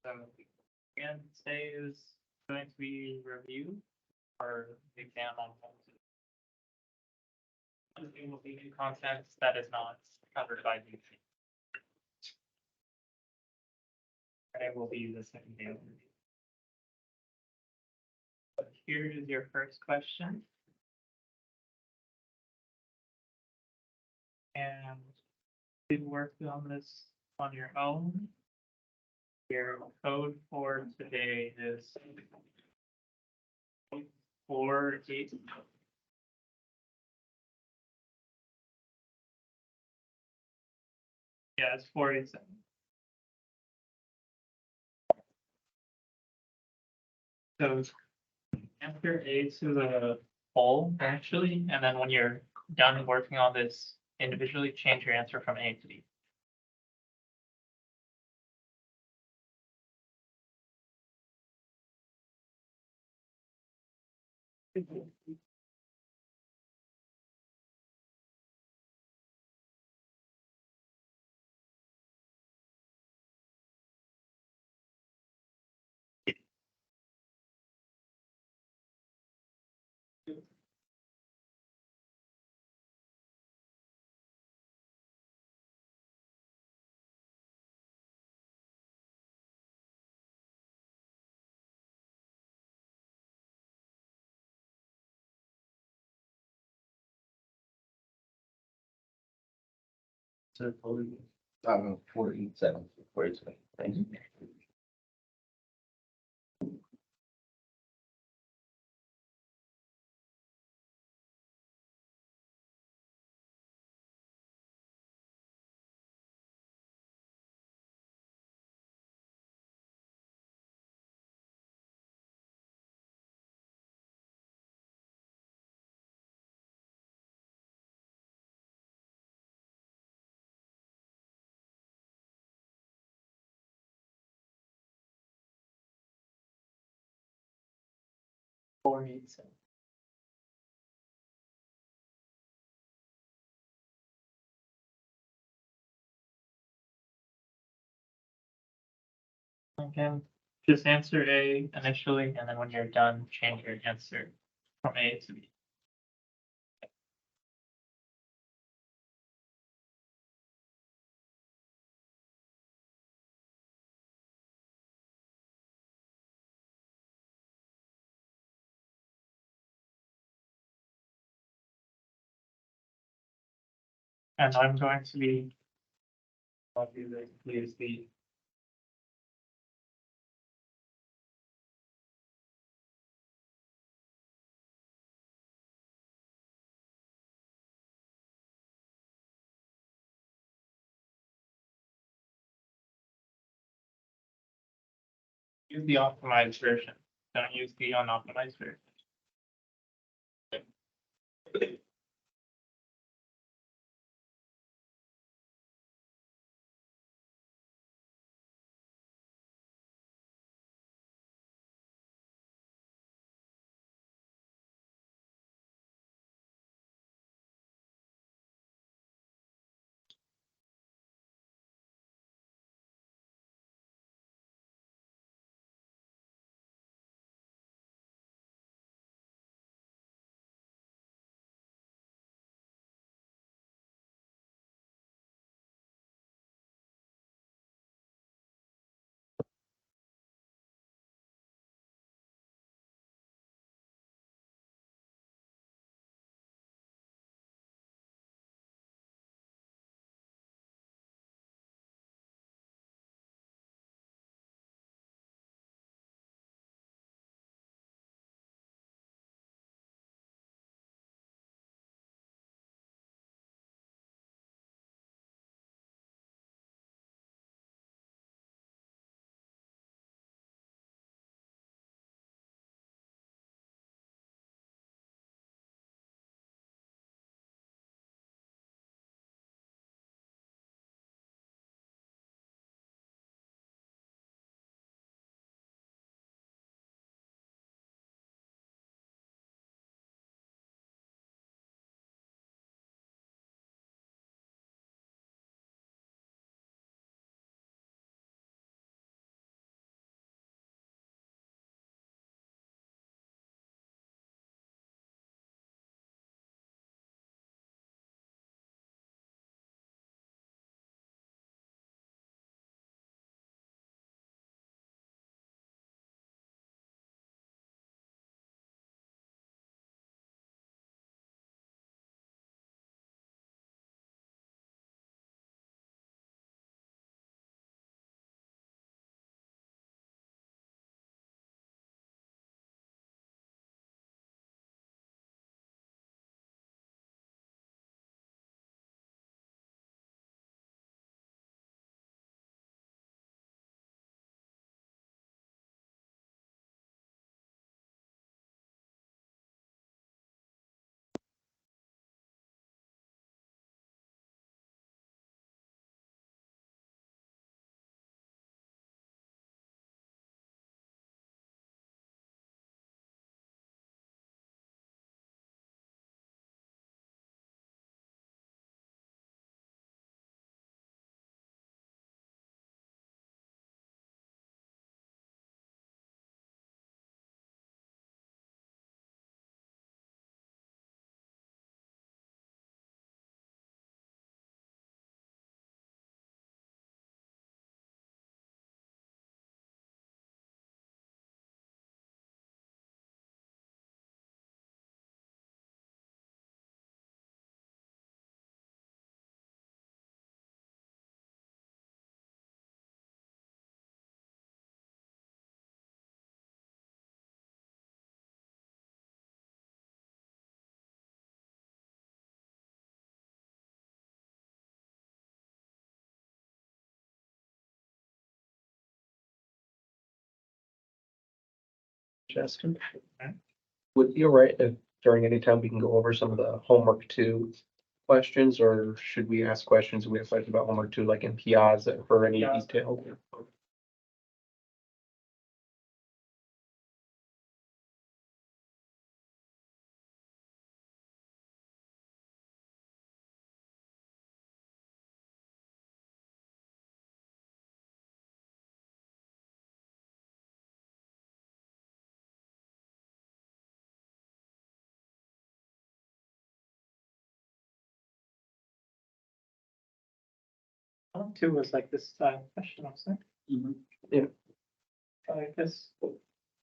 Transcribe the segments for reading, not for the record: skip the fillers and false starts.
So again, today is going to be review or exam on policy. It will be new content that is not covered by the. Friday will be the second day of review. So here is your first question. And you worked on this on your own. Your code for today is 48. Yeah, it's 47. So answer A to the poll actually, and then when you're done working on this individually, change your answer from A to B. So 47, 47. Thanks. Again, just answer A initially, and then when you're done, change your answer from A to B. And I'm going to be. I'll do this, please be. Use the optimized version. Don't use the unoptimized version. Justin. Okay. Would it be all right if during any time we can go over some of the homework two questions, or should we ask questions? We have questions about homework two, like in Piazza for any Piazza. detail? Two was like this question, I was saying. Yeah. So I guess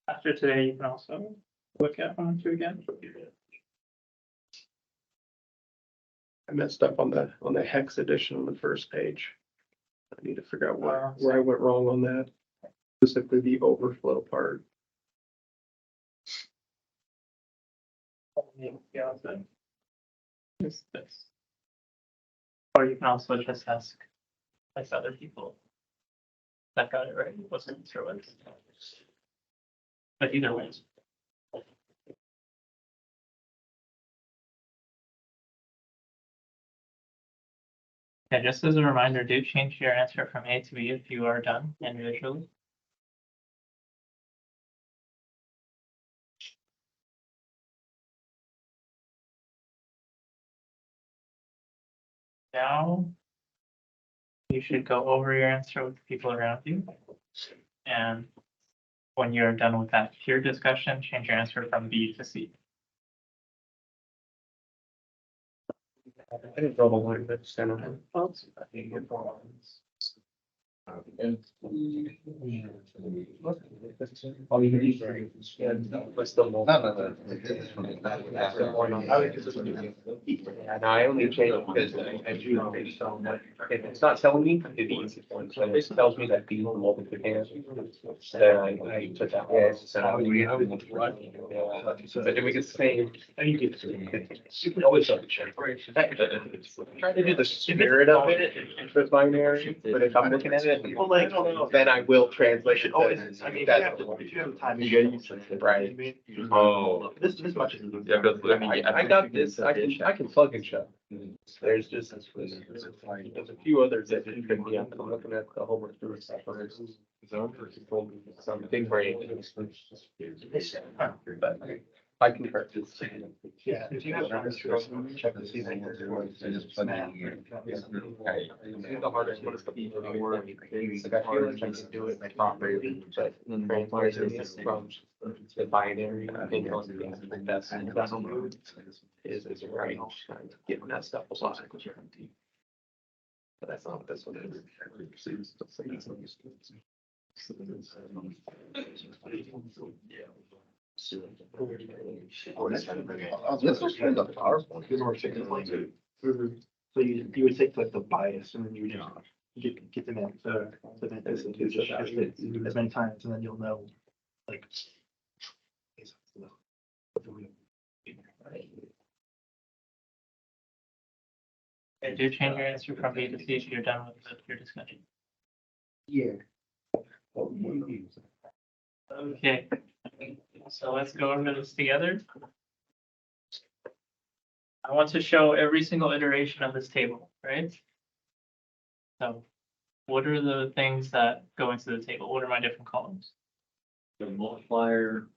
after today, you can also look at one, two again. I messed up on the hex edition on the first page. I need to figure out Wow. where I went wrong on that. Specifically the overflow part. Yeah, then it's this. Or you can also just ask like other people that got it right, wasn't through it. But either way. Yeah, just as a reminder, do change your answer from A to B if you are done individually. Now, you should go over your answer with the people around you. And when you're done with that peer discussion, change your answer from B to C. I didn't draw the line that center. And I only changed it because I do based on what, if it's not telling me, it easy one, so this tells me that the multiplication. Then I took that. Yeah, so how do we have it? But then we get the same. You can always double check. Try to do the spirit of it, the binary, but if I'm looking at it, then I will translate it. I mean, if you have time, you use it. Right. Oh. This much is. Yeah, but I mean, I got this, I can plug and shove. There's just, there's a few others that you can be, I'm looking at the homework through stuff. Some big brain. But I can correct this. Yeah, if you have time, check and see. The hardest one is the people who work. Like I feel like I can do it properly, but translating it from the binary and on the best is right. Getting that stuff a lot. But that's not what this one is. This was kind of powerful. So you would take like the bias and then you would just get them in, this and do as many times and then you'll know, like. Okay, do change your answer from B to C if you're done with your discussion. Yeah. Okay, so let's go over this together. I want to show every single iteration of this table, right? So what are the things that go into the table? What are my different columns? the multiplier,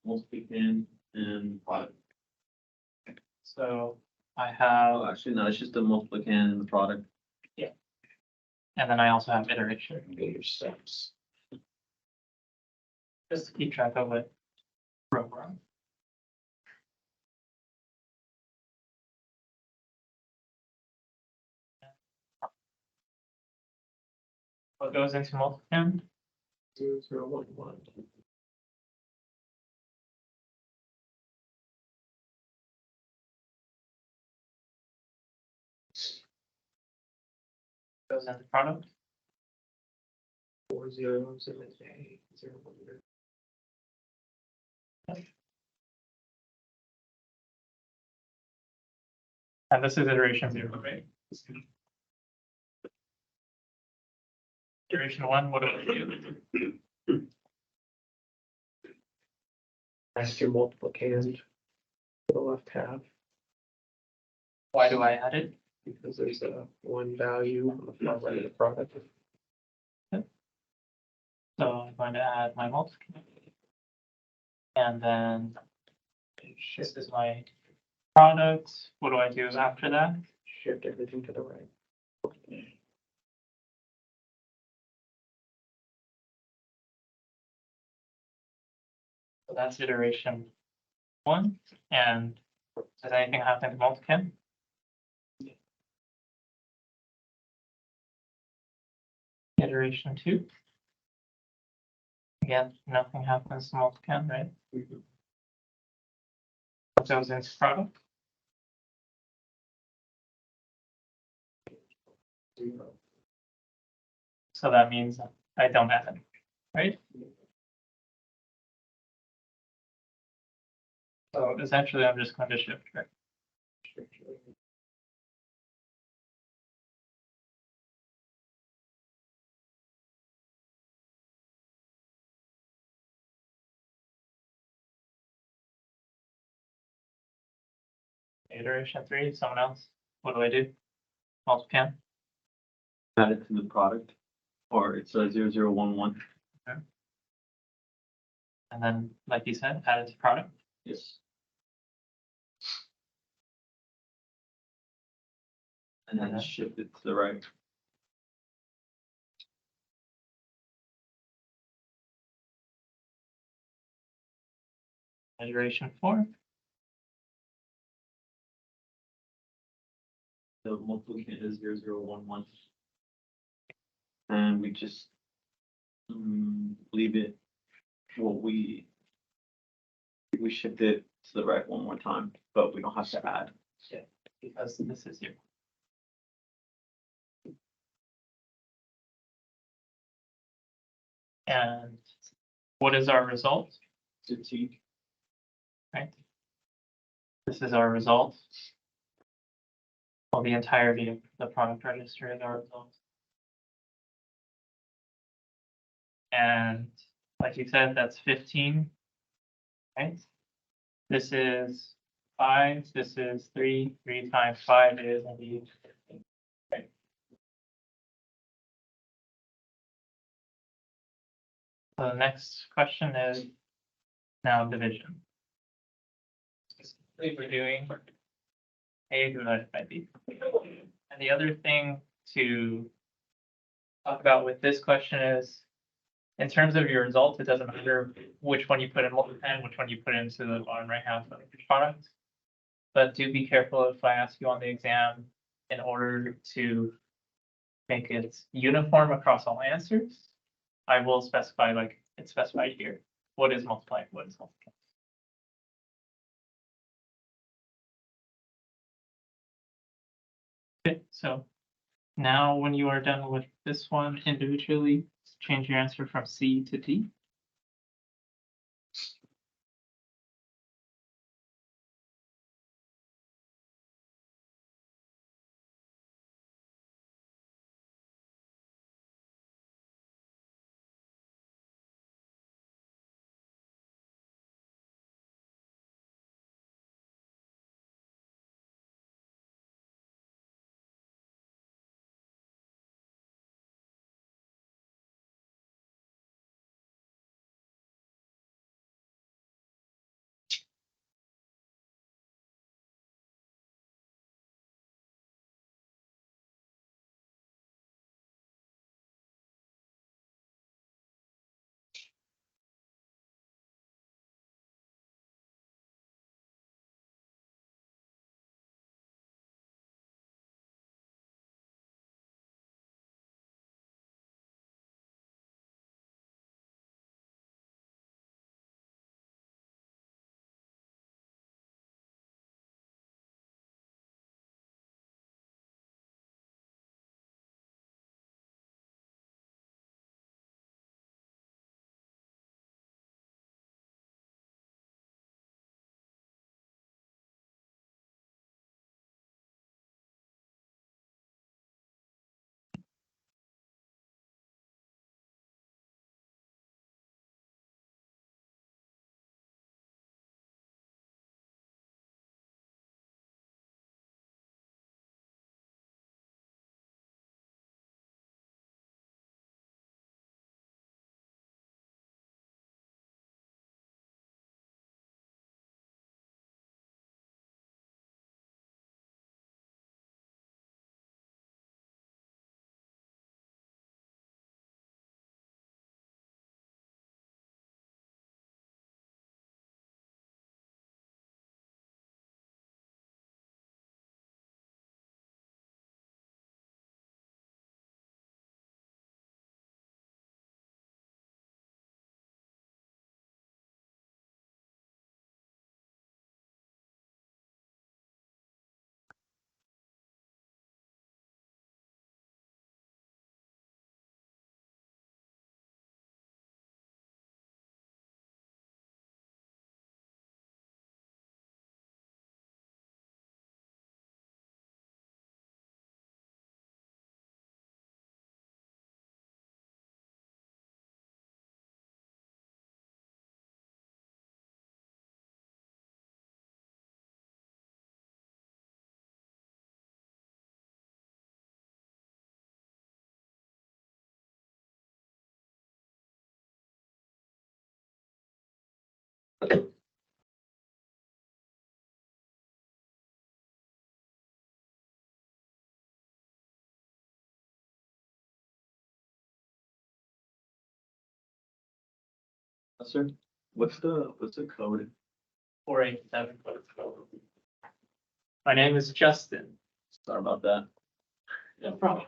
multiplication, and product. So I Oh, have, actually, no, it's just the multiplication and the product. and then I also have iteration, Get your steps. just to keep track of it. Program. What goes into multiplicand? 0, 0, 1, 1. Goes into product? 4 zeros and then A, 0, 1, 0. And this is iteration 0, right? Iteration 1, what do I do? Ask your multiplicand to the left half, Why do I add it? because there's a one value on the far right of the product. So I'm going to add my multiplicand. And then this is my product. What do I do after that? Shift everything to the right. So that's iteration 1. And does anything happen to multiplicand? Iteration 2. Again, nothing happens to multiplicand, right? What goes into product? So that means I don't add it, right? So essentially, I'm just going to shift, right? Iteration 3, someone else. What do I do? Multiplicand. Add it to the product, or it's a 0011. And then, like you said, add it to product. Yes. And then shift it to the right. Iteration 4. The multiplicand is 0011. And we just leave it, well, we shift it to the right one more time, but we don't have to add. Because this is 0. And what is our result? 15. Right? This is our result. Well, the entirety of the product register is our result. And like you said, that's 15. Right? This is 5. This is 3. 3 times 5 is indeed 15. Right? So the next question is now division. Specifically, we're doing A divided by B. And the other thing to talk about with this question is, in terms of your result, it doesn't matter which one you put in multiplicand, which one you put into the bottom right half of your product. But do be careful if I ask you on the exam, in order to make it uniform across all answers, I will specify, like it's specified here, what is multiplying, what is multiplying. Okay, so now when you are done with this one individually, change your answer from C to D. Sir, what's the code? 487. My name is Justin. Sorry about that. No problem.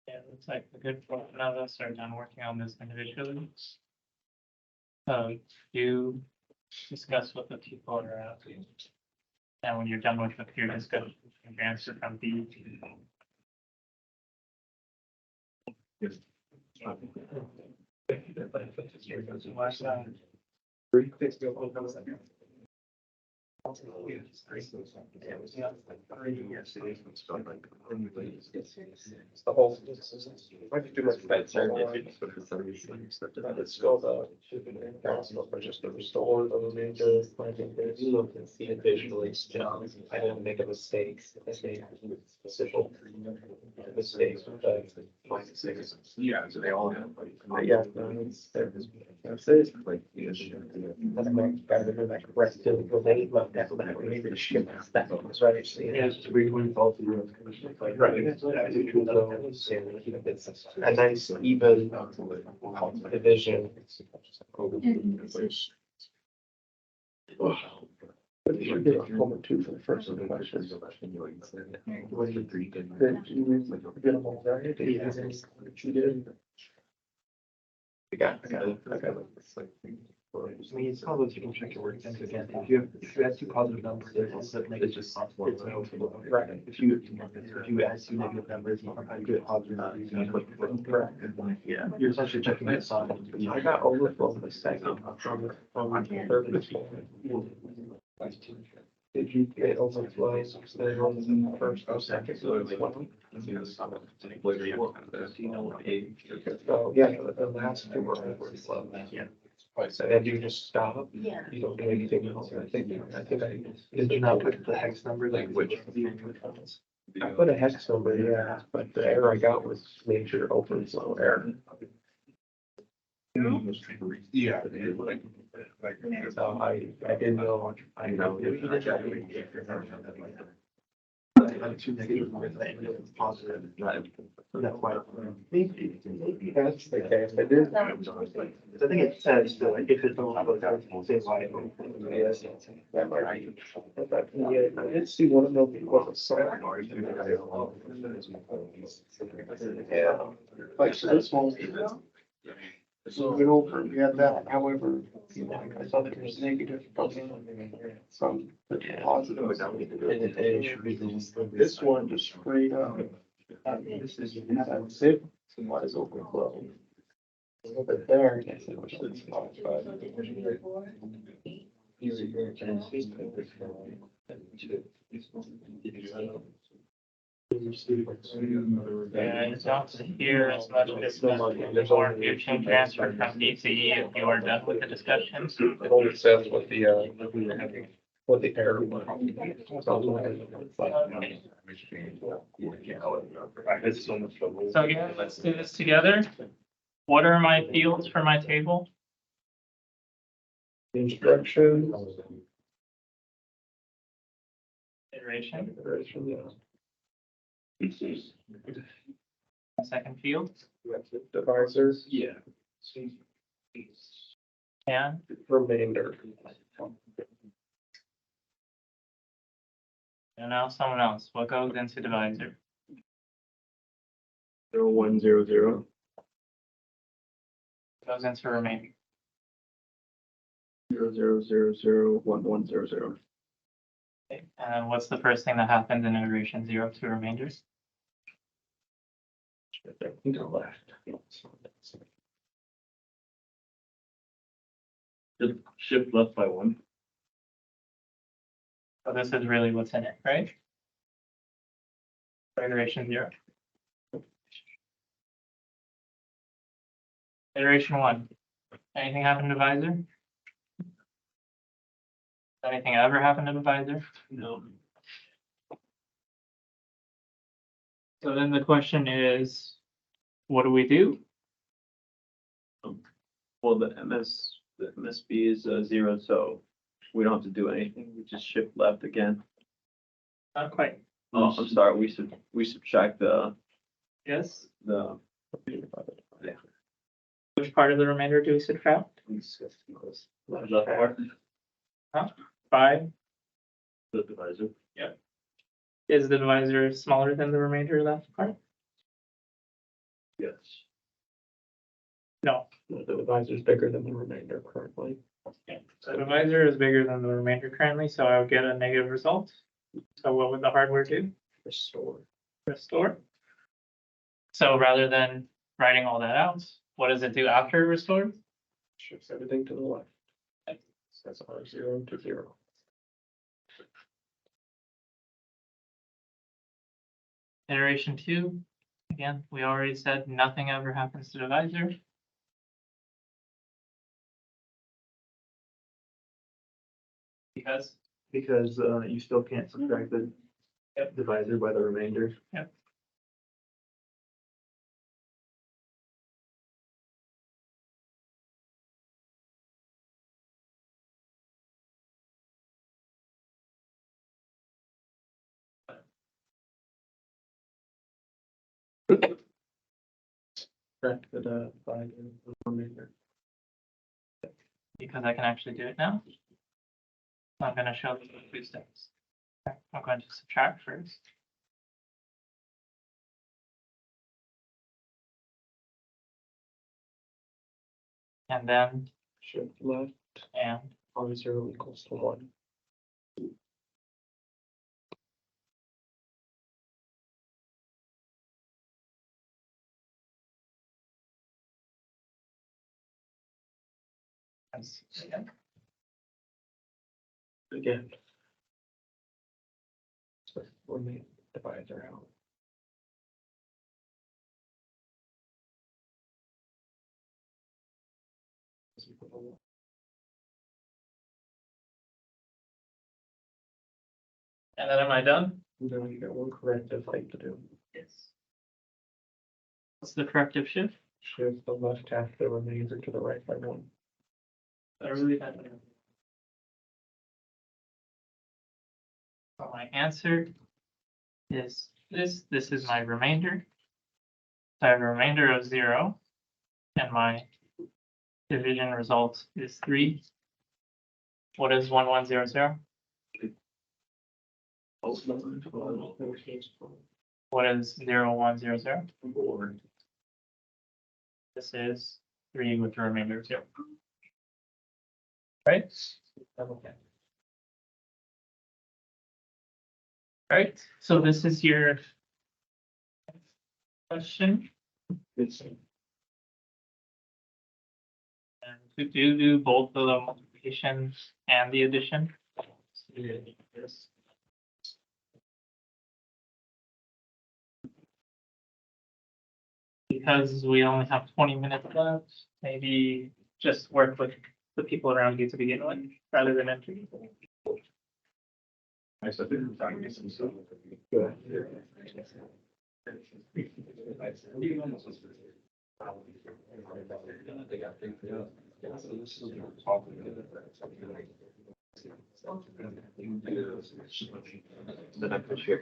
Yeah, it looks like a good portion of us are done working on this individually. You discuss what the people are asking. And when you're done with your discussion, you can answer from B. It's the whole. Why did you do much better? It's still the. Just the restore the major. You look and see it visually. I didn't make a mistake. I made simple mistakes. My mistakes. Yeah, so they all have. Yeah. That's it. That's my, gotta remember that correct to the name of that, maybe the ship, that was right. Yeah, it's we went all through. Right. It's a nice even division. But you did a moment two for the first of the questions. What do you think? That you get them all right? You did. I got it. I mean, it's all those you can check your work things again. If you add two positive numbers, it ends up negative. It's no. Right. If you add two negative numbers, you can get positive. You can put correct. Yeah, you're essentially checking the sign. I got overflow the second from the third. Did you get overflows on the first or second? Oh, yeah, the last two were overflow. Yeah. So then you just stop, Yeah. you don't do anything else. I think I. Did you not put the hex number? Language. I put a hex number, yeah, but the error I got was major overflow error. Yeah. So I didn't know. I know. have two negative numbers and then it's positive. That's why. Maybe that's the case. I did. I think it says that like if it don't have a say why. Yes. That might be. But, yeah, I did see one of them was a song. Yeah. Like, so this one. So we over, we had that, however, I saw that there's negative from the positive. This one just straight up. This is, that's it, somebody's overflow. A little bit there, I guess it was just fine, but. Yeah, I don't hear as much discussion. There's more future transfer from DCE if you are done with the discussions. It only says what the error was. It's so much trouble. So again, let's do this together. What are my fields for my table? Instruction. Iteration, Yeah. second field, Divisor. Yeah. and Remainder. now someone else. What goes into divisor? 0100. Goes into remainder. 00001100. Okay, and what's the first thing that happens in iteration 0 to remainders? Just shift left by 1. So this is really what's in it, right? For iteration 0. Iteration 1. Anything happen to divisor? Anything ever happen to divisor? No. So then the question is, what do we do? Well, the MSB is 0, so we don't have to do anything. We just shift left again. Not quite. Oh, I'm sorry. We subtract Yes. the Which part of the remainder do we subtract? left part. 5. The divisor. Is the divisor smaller than the remainder left part? Yes. No. The divisor is bigger than the remainder currently. Yeah. So the divisor is bigger than the remainder currently, so I would get a negative result. So what would the hardware do? Restore. Restore. So rather than writing all that out, what does it do after it restores? Shifts everything to the left. Says R0 to 0. Iteration 2, again, we already said nothing ever happens to divisor. Because, Because you still can't subtract the divisor by the remainder. Correct, the divisor, the remainder. because I can actually do it now. I'm gonna show the 2 steps. Okay, I'm going to subtract first. And then, Shift left, and R0 equals to 1. again. Again. So remain divisor out. And then am I done? No, you got one corrective thing to do. Yes. What's the corrective shift? Shift the left half of the remainder to the right by 1. I really don't know. So my answer is this is my remainder. So I have a remainder of 0, and my division result is 3. What is 1100? What is 0100? This is 3 with the remainder of 0. Right? Okay. Right, so this is your question. And to do both of the multiplication and the addition. Yes. Because we only have 20 minutes left, maybe just work with the people around you to begin with, rather than entering. I said, Then I could share.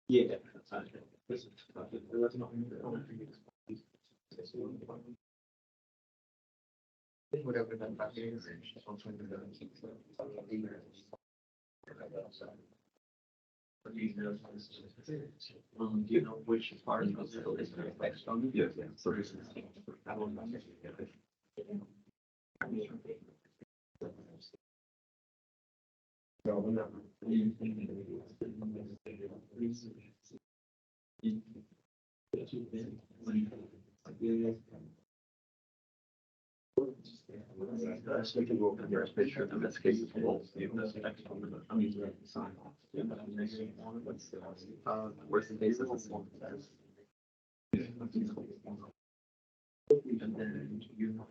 Yeah. whatever that is. Do you know which part of the is next on? Yeah, so this is. So we can go over your picture of this case. I mean, sign off. Where's the base of this one? And then you.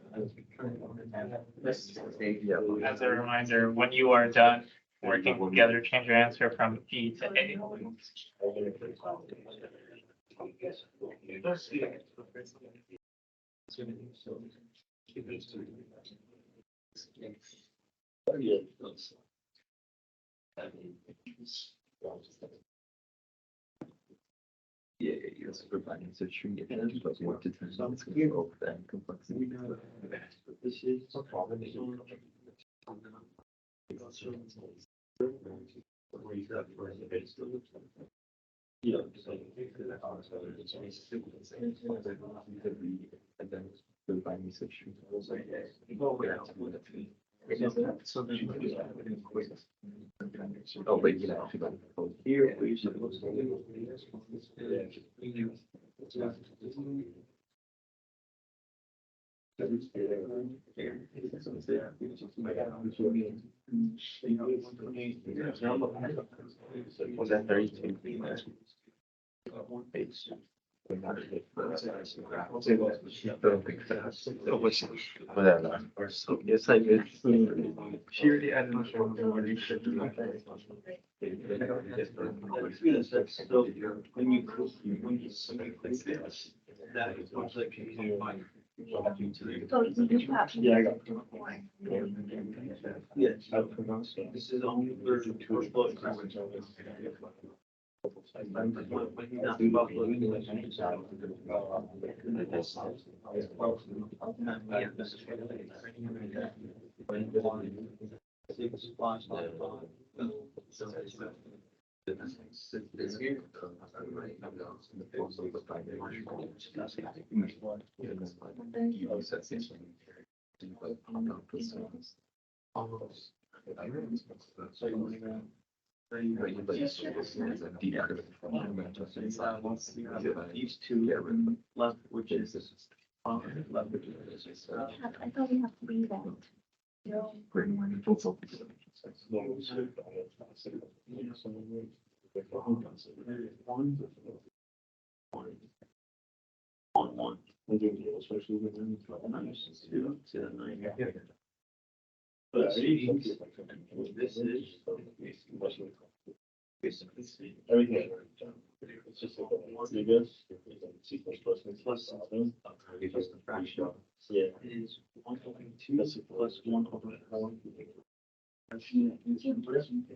As a reminder, when you are done working together, change your answer from E to A. Yeah, yes, providing such tree and but what to turn on, it's gonna go over that complexity. This is. Yeah. And then providing such tree. So then you just have it in quick. Oh, but you know, Here, we should. Was that 32? Yes, I did. She already added much more than what you should do. So when you click this, that is much like you find. So you have. Yeah, I got. Yes. This is only for first floor. These two left, which is left, which is. I thought we have to be that. On one. Especially when. To the nine. But this is. Everything. It's just like, you guys, C plus plus, and plus something. Just the fraction. Yeah. Is 1.2 plus 1.4.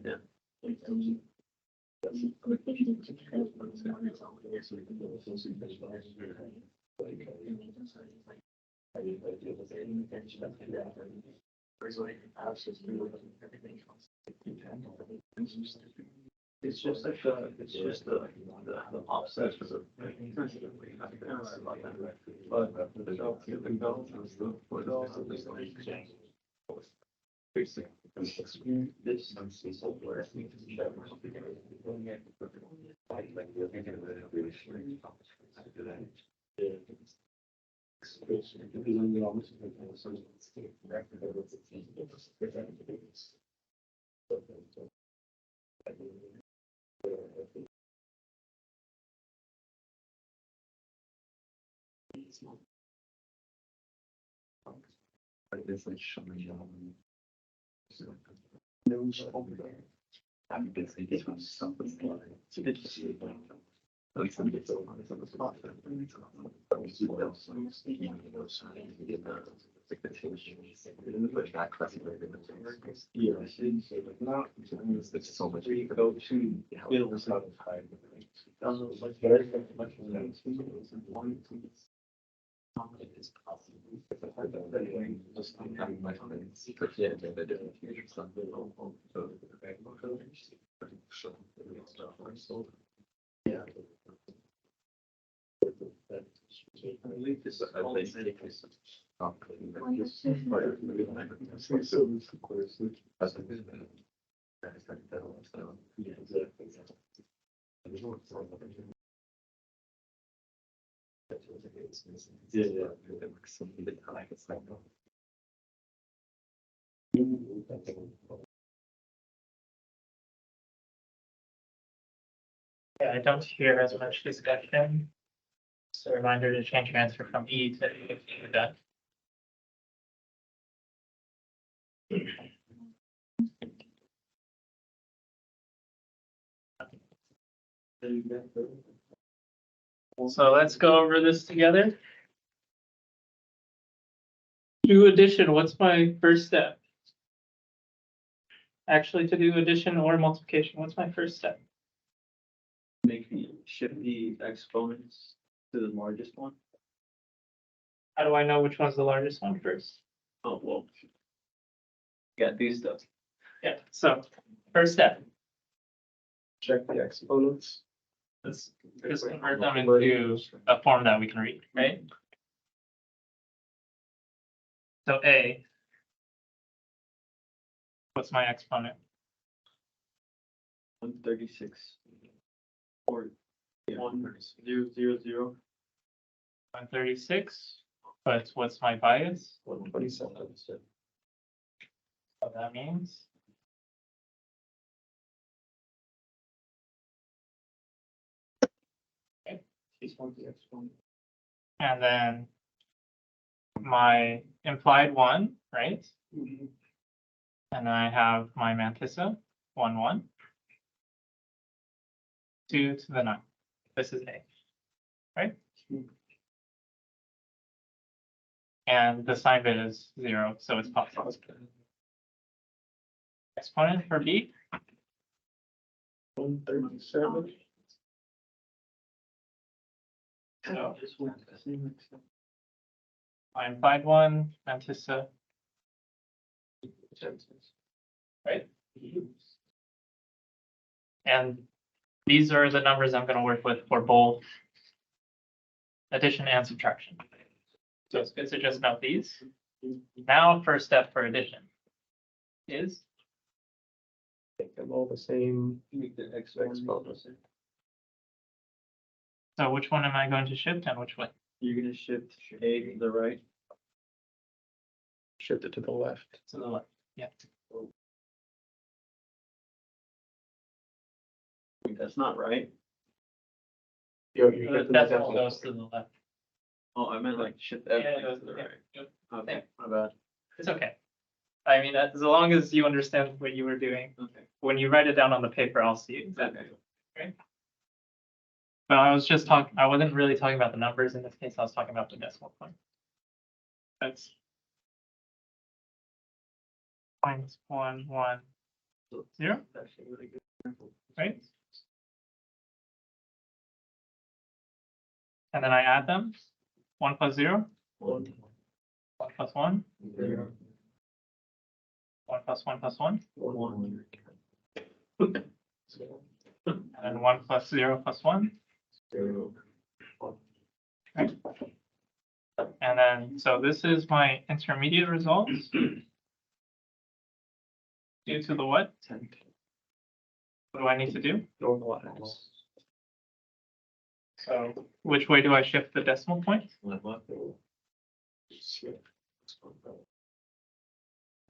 Yeah. It's just like it's just the offset for the. This. It's so much. We go to. Yeah. I believe this is all they said. Yeah, I don't hear as much discussion. Just a reminder to change your answer from E to if you're done. So let's go over this together. Do addition, what's my first step? Actually, to do addition or multiplication, what's my first step? Shift the exponents to the largest one. How do I know which one's the largest one first? Oh, well. Got these stuff. Yeah, so first step, Check the exponents. let's just convert them into a form that we can read, right? So A. What's my exponent? 136. Or 1000. 136, but what's my bias? 127. What that means? And then my implied 1, right? And I have my mantissa, 1, 1. 2 to the 9. This is A, right? And the sign bit is 0, so it's positive. Exponent for B, 137. so my implied 1, mantissa, right? And these are the numbers I'm going to work with for both addition and subtraction. So it's good to just note these. Now, first step for addition is Make them all the same. Make the exponents. so which one am I going to shift and which one? You're gonna shift A to the right. Shift it to the left. To the left. Yeah. That's not right. You're That's what goes to the left. Oh, I meant like shift Yeah, everything to the yeah, right. yeah. Okay, my bad. It's okay. I mean, as long as you understand what you were doing, Okay. when you write it down on the paper, I'll see exactly. Okay. But I was just talking, I wasn't really talking about the numbers in this case, I was talking about the decimal point. That's 0.110, right? And then I add them, 1 plus 0, 1 plus 1, 1 plus 1 plus 1, and then 1 plus 0 plus 1. Right? And then, so this is my intermediate results. Due to the what? What do I need to do? Normalize. So which way do I shift the decimal point?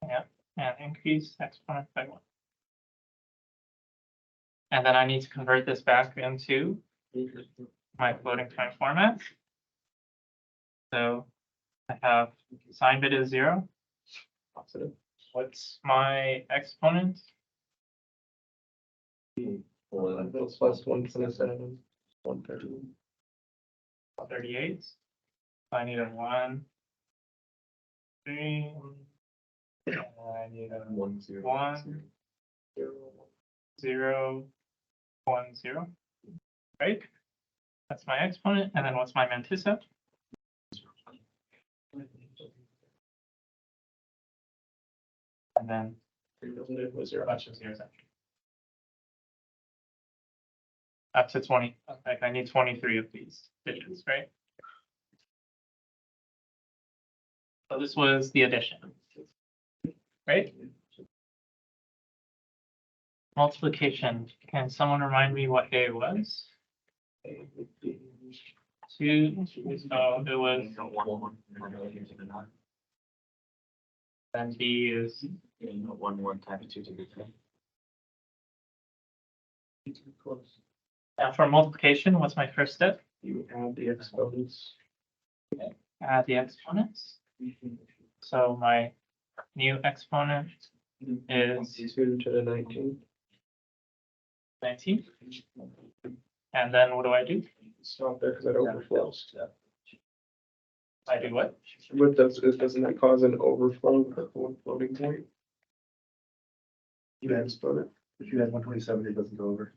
Yeah, and increase exponent by 1. And then I need to convert this back into my floating point format. So I have sign bit is 0. Positive. What's my exponent? Plus 127, 130. 38. So I need a 1, 3. And I need a 1, 0. 1, 0, 1, 0. Right? That's my exponent. And then what's my mantissa? And then a bunch of zeros after. Up to 20. Like I need 23 of these digits, right? So this was the addition. Right? Multiplication. Can someone remind me what A was? 2. So it was, then B is 1 times 2 to the 10. now for multiplication. What's my first step? You add the exponents. Add the exponents. So my new exponent is 2 to the 19. 19. And then what do I do? Stop there because it overflows. I do what? But doesn't that cause an overflow of one floating point? You add, Exponent. if you add 127, it doesn't go over.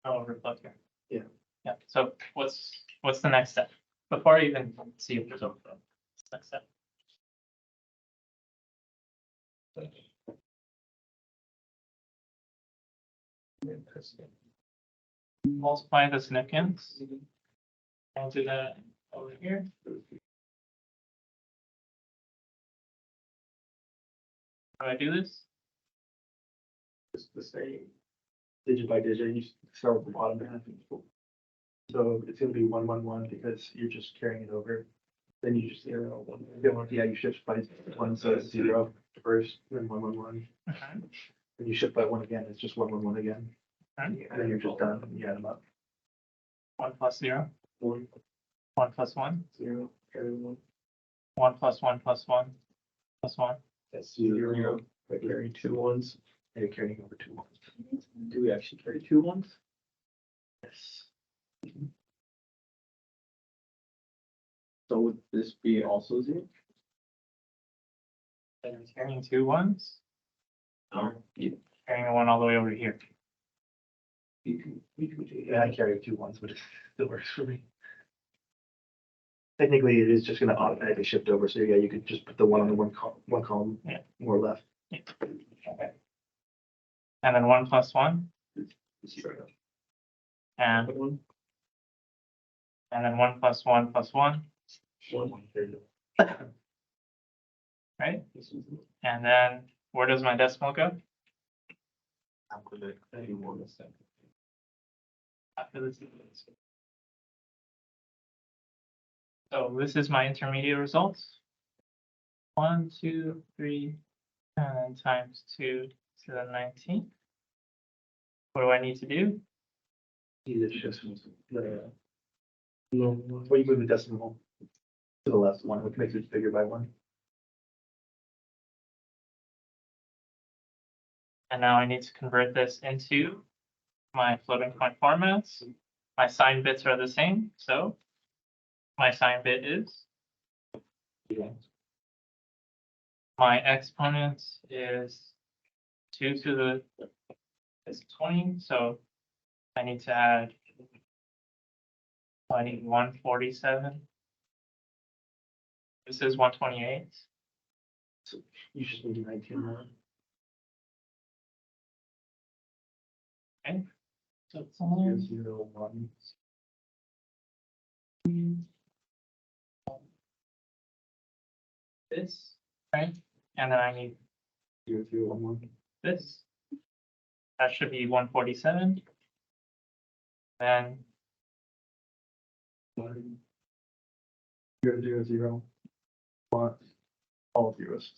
Oh, overflow here. Yeah. Yeah, so what's the next step? Before I even see if there's overflow. What's the next step? Multiply the significance. I'll do that over here. How do I do this? It's the same. Digit by digit, you start with the bottom half. So it's gonna be 111 because you're just carrying it over. Then you just, yeah, you shift by 1, so it's 0 first, then 111. Mhm. Then you shift by 1 again, it's just 111 again. Okay. And then you're just done, and you add them up. 1 plus 0, 1, 1 plus 1, 0, carry 1. 1 plus 1 plus 1 plus 1. That's 0. I carry 2 1s. And you're carrying over 2 ones. Do we actually carry 2 1s? Yes. So would this be also 0? And I'm carrying 2 1s. No. Carrying a 1 all the way over here. Yeah, I carry 2 ones, but it still works for me. Technically, it is just gonna automatically shift over, so yeah, you could just put the 1 on the one column Yeah. more left. Okay. And then 1 plus 1 and then 1 plus 1 plus 1, right? And then where does my decimal go? After this. So this is my intermediate results. 1, 2, 3, and then times 2 to the 19. What do I need to do? It's just the, well, you move the decimal to the left one, which makes it bigger by one. And now I need to convert this into my floating point formats. My sign bits are the same, so my sign bit is, my exponent is 2 to the is 20, so I need to add 147. This is 128. You just need 19 more. Okay. So it's 0, 1. this, right? And then I need 0, 0, 1, 1. this. That should be 147. Then 0, 0, 0. 1. All zeros.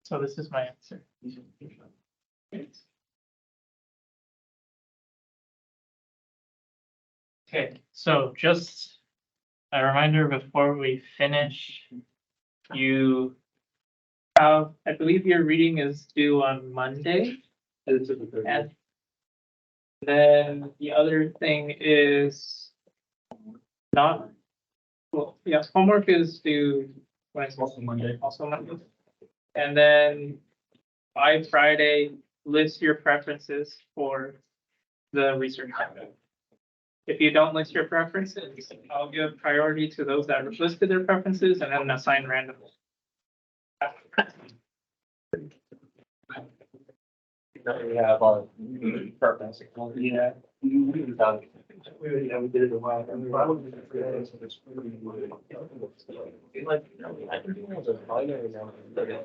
so this is my answer. Okay, so just a reminder before we finish, you have, I believe your reading is due on Monday. And then the other thing is not, well, yes, homework is due Wednesday. Also Monday. Also Monday. And then by Friday, list your preferences for the research topic. If you don't list your preferences, I'll give priority to those that listed their preferences and then assign randomly. We have our purpose. Yeah. We did it a while ago. I wouldn't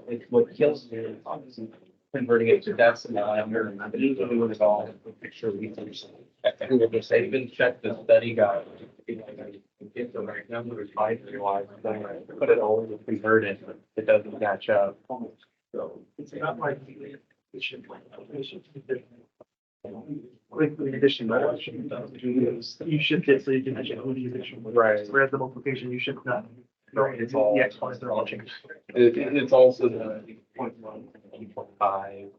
It's what kills me, is obviously converting it to decimal, I'm very, I believe it was all the picture we they've been checked the study guide. Get the right number, it's fine, otherwise, then I put it all in the converted, it doesn't match up. So. It's not like it should. Quick, the addition, you shift it so you can actually do the addition. Right. Whereas the multiplication, you shift that. It's all- The exponents, they're all changed. It's also the 0.1, 0.5.